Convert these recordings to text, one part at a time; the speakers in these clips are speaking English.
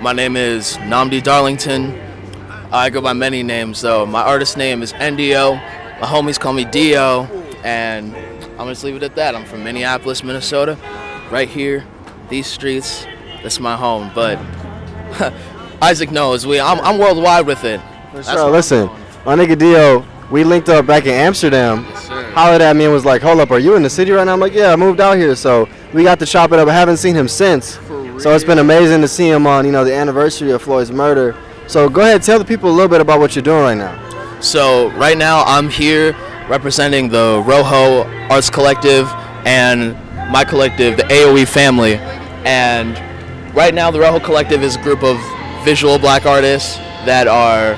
My name is Namdi Darlington. I go by many names though. My artist name is NDO. My homies call me Dio, and I'm gonna just leave it at that. I'm from Minneapolis, Minnesota, right here, these streets. That's my home. But Isaac knows I'm worldwide with it. For sure. Listen, my nigga Dio, we linked up back in Amsterdam. Yes, sir. Hollered at me and was like, "Hold up, are you in the city right now?" I'm like, "Yeah, I moved out here." So we got to chop it up. I haven't seen him since. So it's been amazing to see him on, the anniversary of Floyd's murder. So go ahead, tell the people a little bit about what you're doing right now. So right now I'm here representing the Rojo Arts Collective and my collective, the AOE family. And right now the Rojo Collective is a group of visual black artists that are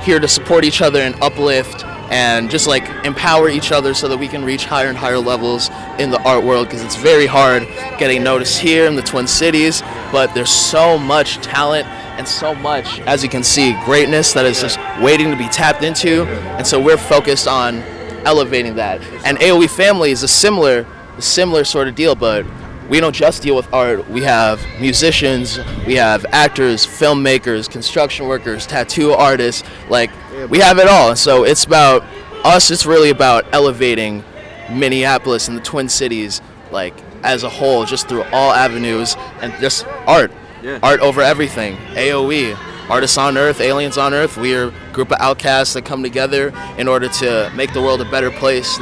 here to support each other and uplift and just empower each other so that we can reach higher and higher levels in the art world, because it's very hard getting noticed here in the Twin Cities, but there's so much talent and so much, as you can see, greatness that is just waiting to be tapped into, and so we're focused on elevating that. And AOE Family is a similar sort of deal, but we don't just deal with art. We have musicians, we have actors, filmmakers, construction workers, tattoo artists, we have it all. So it's about us, it's really about elevating Minneapolis and the Twin Cities, as a whole, just through all avenues, and just art. Yeah. Art over everything. AOE, Artists on Earth, Aliens on Earth. We are a group of outcasts that come together in order to make the world a better place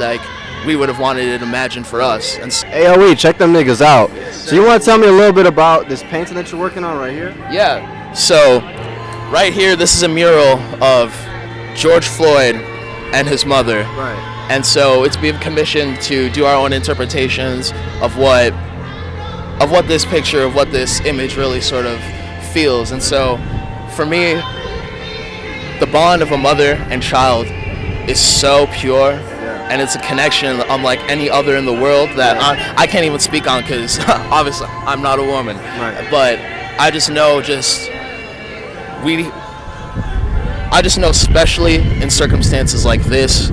we would have wanted it imagined for us. And AOE, check them niggas out. So you want to tell me a little bit about this painting that you're working on right here? Yeah. So right here, this is a mural of George Floyd and his mother. Right. And so it's being commissioned to do our own interpretations of what this picture, of what this image really sort of feels. And so for me, the bond of a mother and child is so pure. And it's a connection unlike any other in the world that I can't even speak on, because obviously I'm not a woman. Right. But I just know especially in circumstances like this,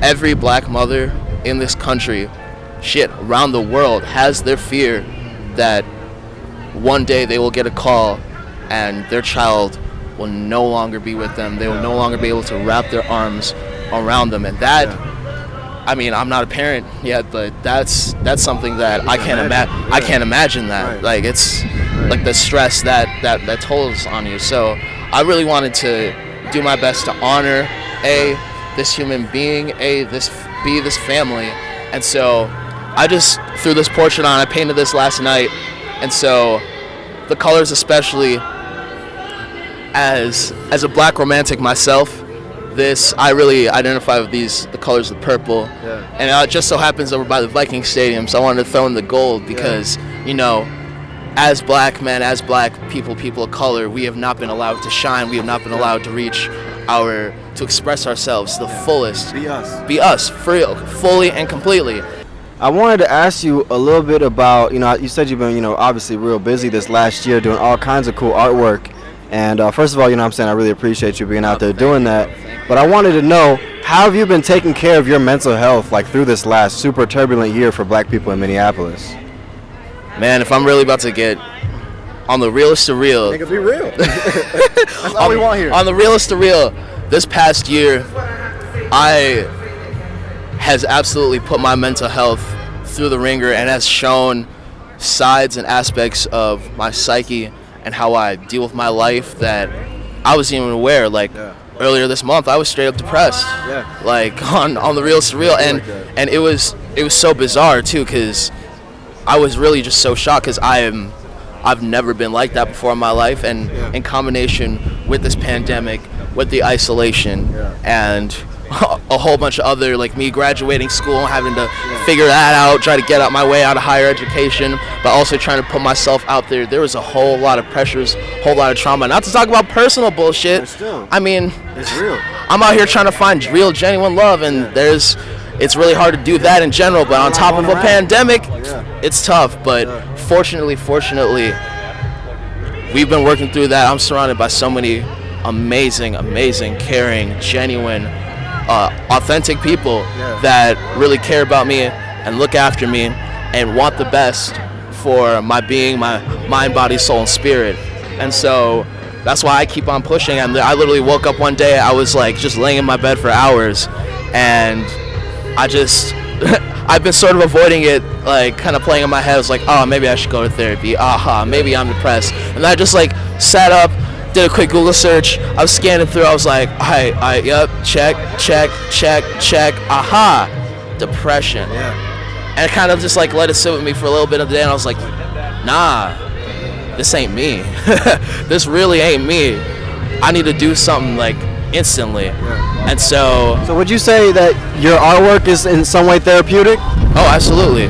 every black mother in this country, around the world, has their fear that one day they will get a call and their child will no longer be with them. They will no longer be able to wrap their arms around them. And that, I'm not a parent yet, but that's something that I can't imagine. I can't imagine that. Right. It's the stress that tolls on you. So I really wanted to do my best to honor this human being, this family, and so I just threw this portrait on. I painted this last night, and so the colors, especially as a black romantic myself. I really identify with the colors of purple. Yeah. And it just so happens that we're by the Viking Stadium, so I wanted to throw in the gold because, as black men, as black people of color, we have not been allowed to shine. We have not been allowed to reach to express ourselves the fullest. Be us. Be us, fully and completely. I wanted to ask you a little bit about, you said you've been, obviously real busy this last year doing all kinds of cool artwork. And first of all, I really appreciate you being out there doing that. But I wanted to know, how have you been taking care of your mental health through this last super turbulent year for black people in Minneapolis? Man, if I'm really about to get on the realest of real. Nigga, be real. That's all we want here. On the realest of real, this past year, I has absolutely put my mental health through the ringer and has shown sides and aspects of my psyche and how I deal with my life that I wasn't even aware. Earlier this month, I was straight up depressed. Yeah. On the realest of real, and it was so bizarre too, because I was really just so shocked, because I've never been like that before in my life, and in combination with this pandemic, with the isolation, and a whole bunch of other, me graduating school, having to figure that out, try to get out my way out of higher education, but also trying to put myself out there. There was a whole lot of pressures, whole lot of trauma. Not to talk about personal bullshit. It's real. I'm out here trying to find real, genuine love, and it's really hard to do that in general, but on top of a pandemic, it's tough. But fortunately, we've been working through that. I'm surrounded by so many amazing, caring, genuine, authentic people that really care about me and look after me and want the best for my being, my mind, body, soul, and spirit. And so that's why I keep on pushing. And I literally woke up one day, I was like just laying in my bed for hours, and I just I've been sort of avoiding it, like kind of playing in my head. I was like, oh, maybe I should go to therapy. Maybe I'm depressed. And I just like sat up, did a quick Google search. I was scanning through. I was like, yep, check. Depression. Yeah. And I kind of just like let it sit with me for a little bit of the day. And I was like, nah, this ain't me. This really ain't me. I need to do something like instantly. Yeah. And so would you say that your artwork is in some way therapeutic? Oh, absolutely.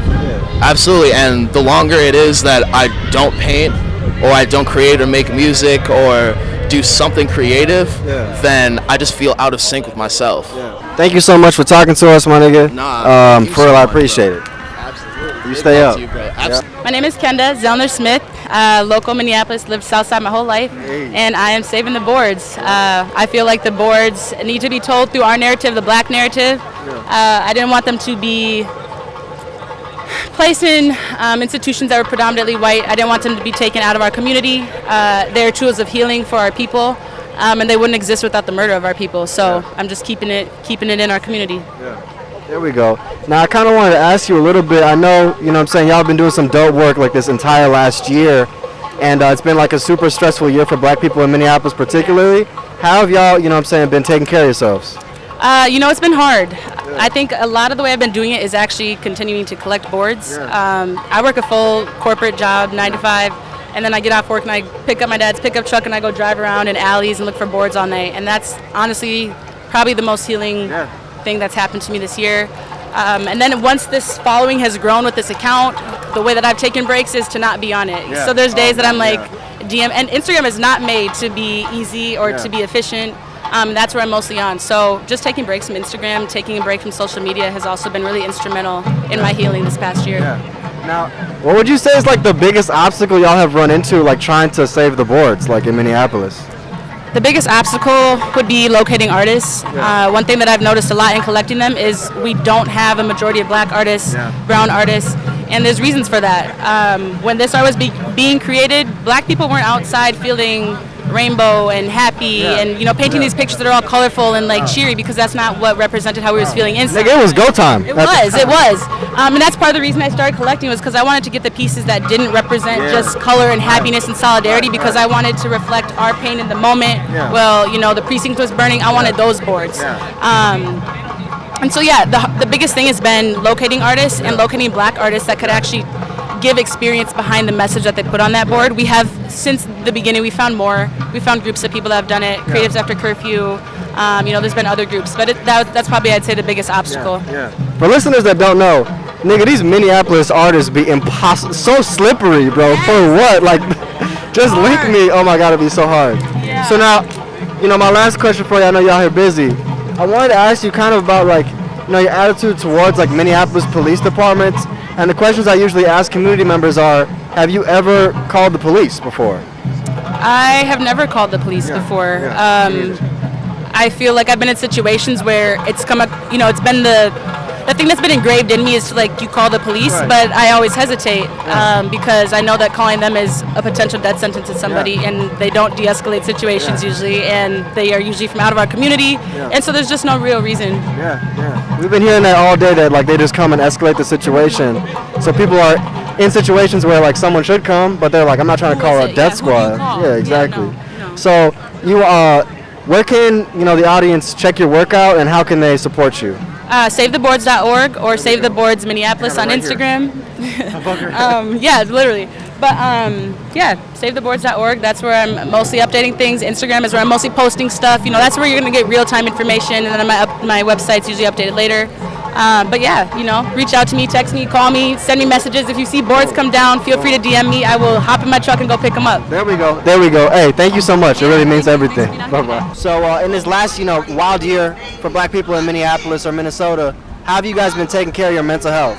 Absolutely. And the longer it is that I don't paint or I don't create or make music or do something creative, then I just feel out of sync with myself. Thank you so much for talking to us, my nigga. For real, I appreciate it. Absolutely. You stay up. My name is Kenda Zellner Smith, local Minneapolis, lived Southside my whole life, and I am saving the boards. I feel like the boards need to be told through our narrative, the black narrative. I didn't want them to be placed in institutions that were predominantly white. I didn't want them to be taken out of our community. They're tools of healing for our people, and they wouldn't exist without the murder of our people. So I'm just keeping it in our community. There we go. Now I kind of wanted to ask you a little bit. I know, you know what I'm saying, y'all been doing some dope work like this entire last year, and it's been like a super stressful year for black people in Minneapolis particularly. How have y'all, you know what I'm saying, been taking care of yourselves? It's been hard. I think a lot of the way I've been doing it is actually continuing to collect boards. I work a full corporate job, 9 to 5, and then I get off work and I pick up my dad's pickup truck and I go drive around in alleys and look for boards all night. And that's honestly probably the most healing thing that's happened to me this year. And then once this following has grown with this account, the way that I've taken breaks is to not be on it. So there's days that I'm like DM, and Instagram is not made to be easy or to be efficient. That's where I'm mostly on. So just taking breaks from Instagram, taking a break from social media has also been really instrumental in my healing this past year. Now, what would you say is like the biggest obstacle y'all have run into, like trying to save the boards, like in Minneapolis? The biggest obstacle would be locating artists. One thing that I've noticed a lot in collecting them is we don't have a majority of black artists, brown artists, and there's reasons for that. When this art was being created, black people weren't outside feeling rainbow and happy and painting these pictures that are all colorful and like cheery, because that's not what represented how we was feeling inside. It was go time. It was. And that's part of the reason I started collecting, was because I wanted to get the pieces that didn't represent just color and happiness and solidarity, because I wanted to reflect our pain in the moment. Well, the precinct was burning. I wanted those boards. And so the biggest thing has been locating artists and locating black artists that could actually give experience behind the message that they put on that board. We have, since the beginning, we found groups of people that have done it, Creatives After Curfew, there's been other groups, but that's probably, I'd say, the biggest obstacle. For listeners that don't know, nigga, these Minneapolis artists be impossible, so slippery, bro. For what? Like, just link me. Oh my God, it'd be so hard. So now, my last question for you, I know y'all here busy. I wanted to ask you kind of about like, your attitude towards like Minneapolis police departments. And the questions I usually ask community members are, have you ever called the police before? I have never called the police before. I feel like I've been in situations where it's come up, it's been the thing that's been engraved in me is to, like, you call the police, but I always hesitate because I know that calling them is a potential death sentence to somebody, and they don't de-escalate situations usually, and they are usually from out of our community, and so there's just no real reason. We've been hearing that all day, that like they just come and escalate the situation. So people are in situations where like someone should come, but they're like, I'm not trying to call a death squad. Exactly. No. So you where can the audience check your workout, and how can they support you? SaveTheBoards.org or Save the Boards Minneapolis on Instagram. Literally. But SaveTheBoards.org. That's where I'm mostly updating things. Instagram is where I'm mostly posting stuff. That's where you're gonna get real-time information, and then my website's usually updated later. Reach out to me, text me, call me, send me messages. If you see boards come down, feel free to DM me. I will hop in my truck and go pick them up. There we go. Hey, thank you so much. It really means everything. Bye-bye. So in this last, wild year for black people in Minneapolis or Minnesota, how have you guys been taking care of your mental health?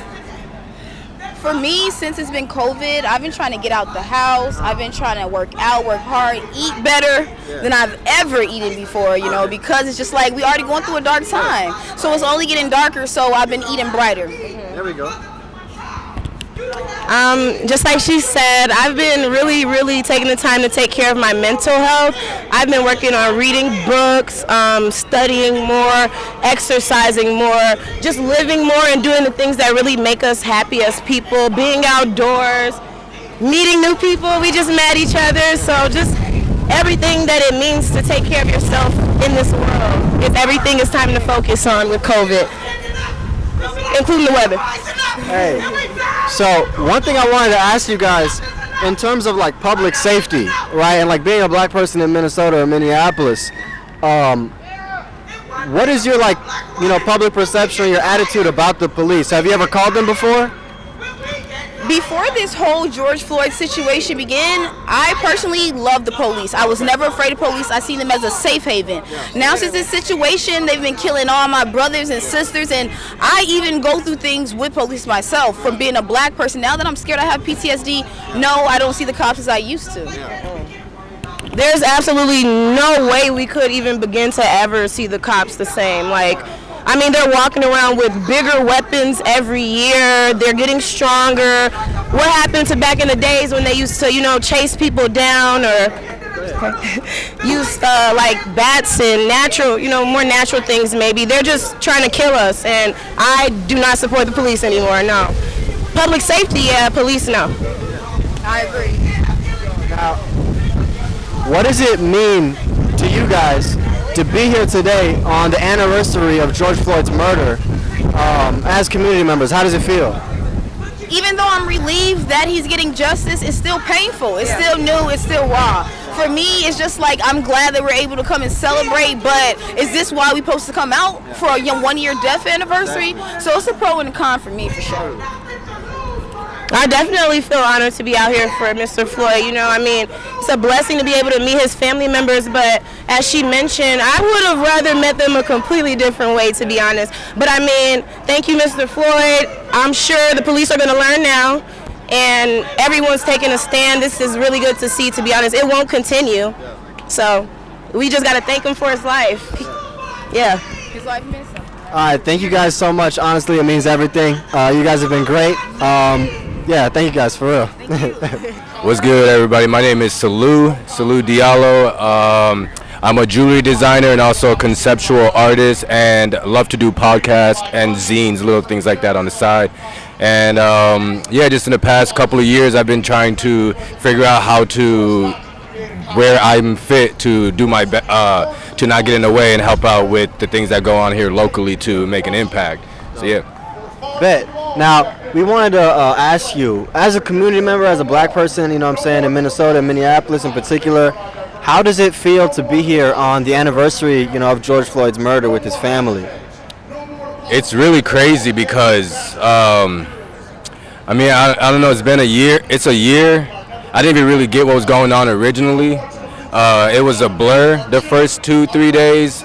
For me, since it's been COVID, I've been trying to get out the house. I've been trying to work out, work hard, eat better than I've ever eaten before, because it's just like we already going through a dark time. So it's only getting darker, so I've been eating brighter. There we go. Just like she said, I've been really taking the time to take care of my mental health. I've been working on reading books, studying more, exercising more, just living more and doing the things that really make us happy as people, being outdoors, meeting new people. We just met each other, so just everything that it means to take care of yourself in this world is everything is time to focus on with COVID, including the weather. Hey, so one thing I wanted to ask you guys, in terms of like public safety, right, and like being a black person in Minnesota or Minneapolis, what is your like, public perception or your attitude about the police? Have you ever called them before? Before this whole George Floyd situation began, I personally loved the police. I was never afraid of police. I seen them as a safe haven. Now since this situation, they've been killing all my brothers and sisters, and I even go through things with police myself from being a black person. Now that I'm scared, I have PTSD. No, I don't see the cops as I used to. There's absolutely no way we could even begin to ever see the cops the same. They're walking around with bigger weapons every year. They're getting stronger. What happened to back in the days when they used to, chase people down or use like bats and natural, more natural things maybe. They're just trying to kill us, and I do not support the police anymore, no. Public safety, yeah, police, no. I agree. Now, what does it mean to you guys to be here today on the anniversary of George Floyd's murder as community members? How does it feel? Even though I'm relieved that he's getting justice, it's still painful. It's still new. It's still raw. For me, it's just like I'm glad that we're able to come and celebrate, but is this why we're supposed to come out for a 1-year death anniversary? So it's a pro and a con for me, for sure. I definitely feel honored to be out here for Mr. Floyd. It's a blessing to be able to meet his family members, but as she mentioned, I would have rather met them a completely different way, to be honest. But thank you, Mr. Floyd. I'm sure the police are going to learn now, and everyone's taking a stand. This is really good to see, to be honest. It won't continue, so we just got to thank him for his life. Yeah. His life means something. All right, thank you guys so much. Honestly, it means everything. You guys have been great. Yeah, thank you guys, for real. What's good, everybody? My name is Salou Diallo. I'm a jewelry designer and also a conceptual artist, and love to do podcasts and zines, little things like that on the side. And just in the past couple of years, I've been trying to figure out how to, where I'm fit to do my to not get in the way and help out with the things that go on here locally to make an impact. So yeah. Bet. Now, we wanted to ask you, as a community member, as a black person, in Minnesota, Minneapolis in particular, how does it feel to be here on the anniversary, of George Floyd's murder with his family? It's really crazy because, I don't know, it's been a year. It's a year. I didn't even really get what was going on originally. It was a blur the first 2-3 days.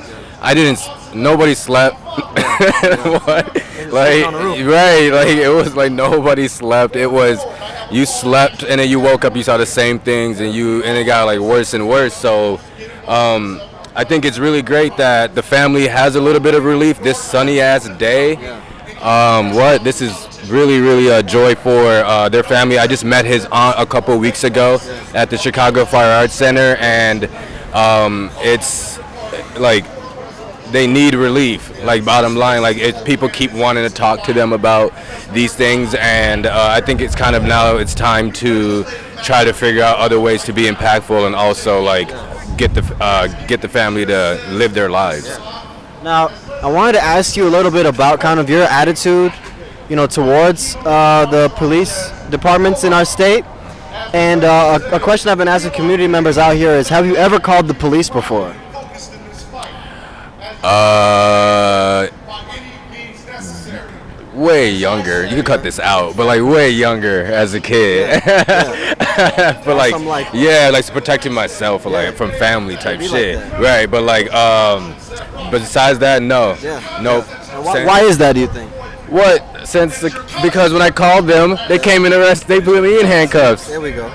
Nobody slept. What? It was like nobody slept. It was, you slept and then you woke up, you saw the same things, and it got like worse and worse. So I think it's really great that the family has a little bit of relief this sunny ass day. This is really a joy for their family. I just met his aunt a couple weeks ago at the Chicago Fire Arts Center, and it's like they need relief, like bottom line. People keep wanting to talk to them about these things, and I think it's kind of now it's time to try to figure out other ways to be impactful and also get the family to live their lives. Now, I wanted to ask you a little bit about kind of your attitude, towards the police departments in our state. And a question I've been asking community members out here is, have you ever called the police before? Way younger. You can cut this out, but way younger as a kid. But protecting myself, from family type shit. Right, but but besides that, no. Nope. Why is that, do you think? What? Because when I called them, they came and arrested. They put me in handcuffs. There we go.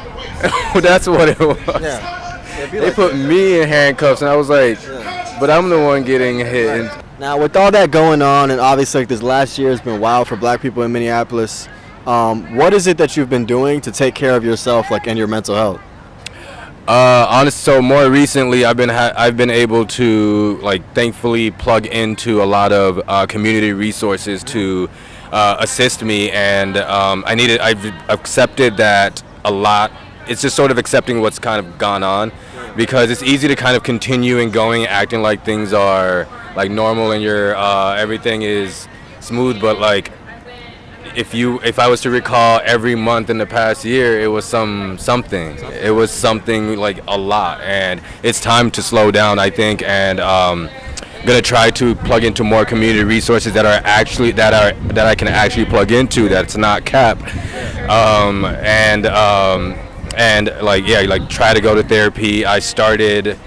That's what it was. Yeah. They put me in handcuffs, and I was like, but I'm the one getting hit. Right. Now, with all that going on, and obviously this last year has been wild for black people in Minneapolis, What is it that you've been doing to take care of yourself, like, and your mental health? So more recently, I've been able to, like, thankfully plug into a lot of community resources to assist me, and I've accepted that a lot. It's just sort of accepting what's kind of gone on, because it's easy to kind of continue and going, acting like things are like normal and your everything is smooth, but like, if I was to recall every month in the past year, it was something. It was something like a lot, and it's time to slow down, I think, and I'm gonna try to plug into more community resources that I can actually plug into, that's not capped, and like try to go to therapy. I started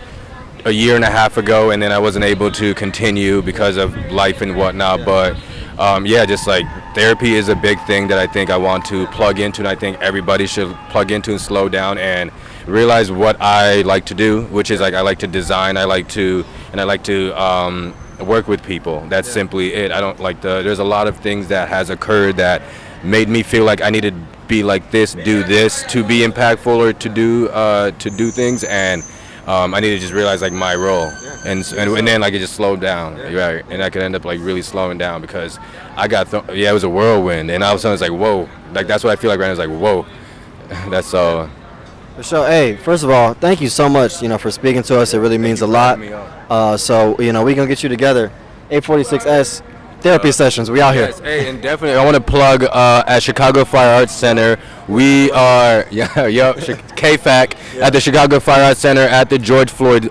a year and a half ago, and then I wasn't able to continue because of life and whatnot, but just like therapy is a big thing that I think I want to plug into, and I think everybody should plug into and slow down and realize what I like to do, which is like I like to design, I like to work with people. That's simply it. I don't like there's a lot of things that has occurred that made me feel like I needed to be like this, do this to be impactful or to do things, and I need to just realize like my role, and then like it just slowed down, right? And I could end up like really slowing down because I got it was a whirlwind, and all of a sudden it's like whoa, like that's what I feel like right now. It's like whoa, that's all. So, hey, first of all, thank you so much, for speaking to us. It really means a lot. So, we're gonna get you together. 846S therapy sessions. We out here. Yes, hey, and definitely I want to plug at Chicago Fire Arts Center. We are KFAC at the Chicago Fire Arts Center at the George Floyd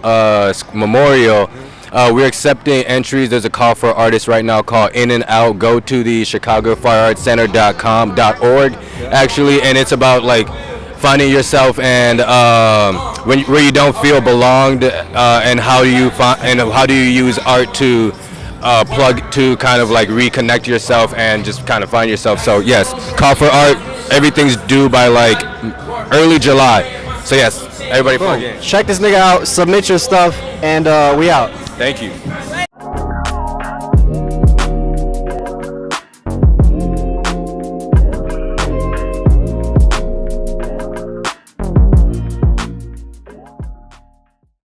Memorial. We're accepting entries. There's a call for artists right now called In and Out. Go to the ChicagoFireArtsCenter.org actually, and it's about like finding yourself and where you don't feel belonged, and how do you use art to plug to kind of like reconnect yourself and just kind of find yourself. So yes, call for art. Everything's due by like early July. So yes, everybody plug in. Check this nigga out. Submit your stuff, and we out. Thank you.